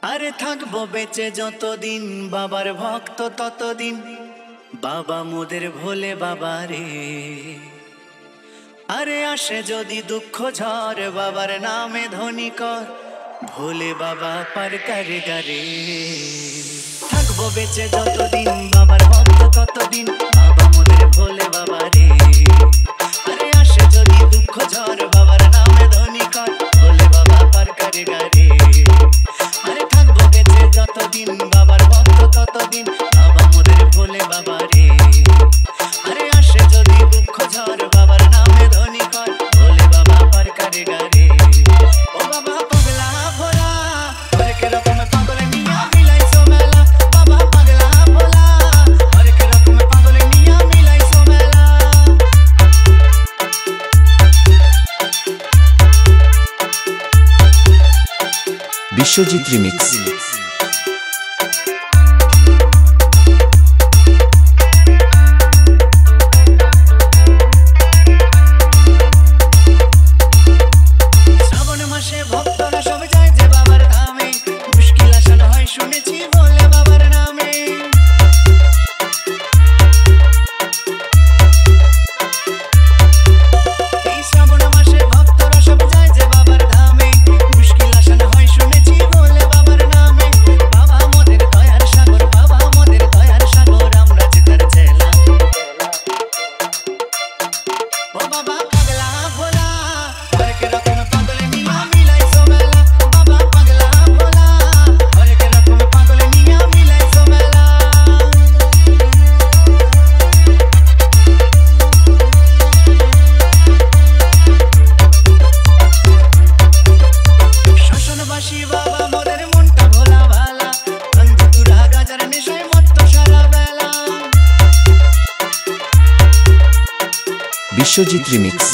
আরে থাকবো বেঁচে যতদিন বাবার ভক্ত ততদিন, বাবা মোদের ভোলে বাবা রে। আরে আসে যদি দুঃখ ঝড় বাবার নামে ধ্বনি কর, ভোলে বাবা পার করে গারে। থাকবো বেঁচে যতদিন বাবার ভক্ত ততদিন, বাবা মোদের ভোলে বাবা রে। আরে আসে যদি দুঃখ ঝড় বাবার নামে ধ্বনি কর, ভোলে বাবা পার করে গারে। আরে থাকবো বেঁচে যতদিন বাবার ভক্ত ততদিন, বাবা মোদের ভোলে বাবা রে। আরে আসে যদি দুঃখ ঝড় বাবার নামে ধ্বনি কর, ভোলে বাবা পার করে গারে। ও বাবা পাগলা ভোলা, হরেক রকম পাগল নিয়া মিলাইছো মেলা। বাবা পাগলা ভোলা, হরেক রকম পাগল নিয়া মিলাইছো মেলা। বিশ্বজিৎ রিমিক্স। শ্রাবণ মাসে ভক্তরা সব যায় যে বাবার ধামে, মুশকিল আসান হয় শুনেছি ভোলে বাবার নামে। এই শ্রাবণ মাসে ভক্তরা সব যায় যে বাবার ধামে, মুশকিল আসান হয় শুনেছি ভোলে বাবার নামে। বাবা মোদের দয়ার সাগর, বাবা মোদের দয়ার সাগর, আমরা যে তার ছেলা। ও বাবা পাগলা ভোলা, হরেক রকম পাগল নিয়া মিলাইছো মেলা। বাবা পাগলা ভোলা, হরেক রকম পাগল নিয়া মিলাইছো মেলা। শ্মশানবাসী বাবা মোদের মনটা ভোলা ভালা, বন্ধুরা গাজার নেশায় মত্ত সারা বেলা। বিশ্বজিৎ রিমিক্স।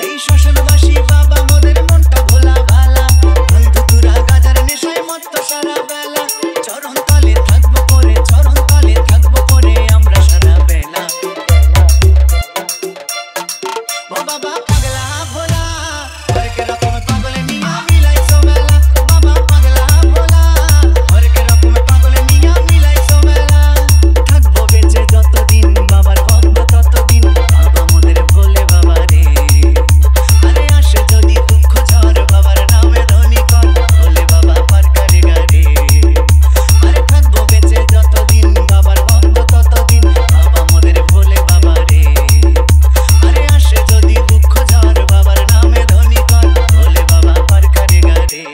এই শ্মশানবাসী বাবা মোদের মনটা ভোলা ভালা, বন্ধুরা গাজার নেশায় মত্ত সারা বেলা। চরণ তলে থাকবো পরে, চরণ তলে থাকবো পরে আমরা সারা বেলা। ও বাবা পাগলা ভোলা, হরেক রকম পাগল নিয়া মিলাইছো মেলা। বাবা পাগলা ভোলা, হরেক রকম পাগল নিয়া মিলাইছো মেলা। থাকবো বেঁচে যতদিন বাবার ভক্ত ততদিন, বাবা মোদের ভোলে বাবা রে। আরে আসে যদি দুঃখ ঝড় বাবার নামে ধ্বনি কর, ভোলে বাবা পার করে গারে। আরে থাকবো বেঁচে যতদিন বাবার ভক্ত ততদিন, বাবা মোদের ভোলে বাবা রে। আরে আসে যদি দুঃখ ঝড় বাবার নামে ধ্বনি কর, ভোলে বাবা পার করে গারে।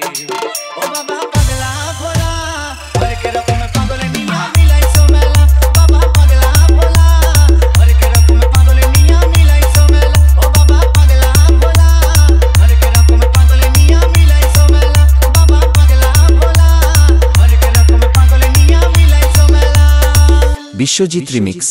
ও বাবা পাগলা ভোলা, হরেক রকম পাগল নিয়া মিলাইছো মেলা। বাবা পাগলা ভোলা, হরেক রকম পাগল নিয়া মিলাইছো মেলা। ও বাবা পাগলা ভোলা, হরেক রকম পাগল নিয়া মিলাইছো মেলা। বাবা পাগলা ভোলা, হরেক রকম পাগল নিয়া মিলাইছো মেলা। বিশ্বজিৎ রিমিক্স।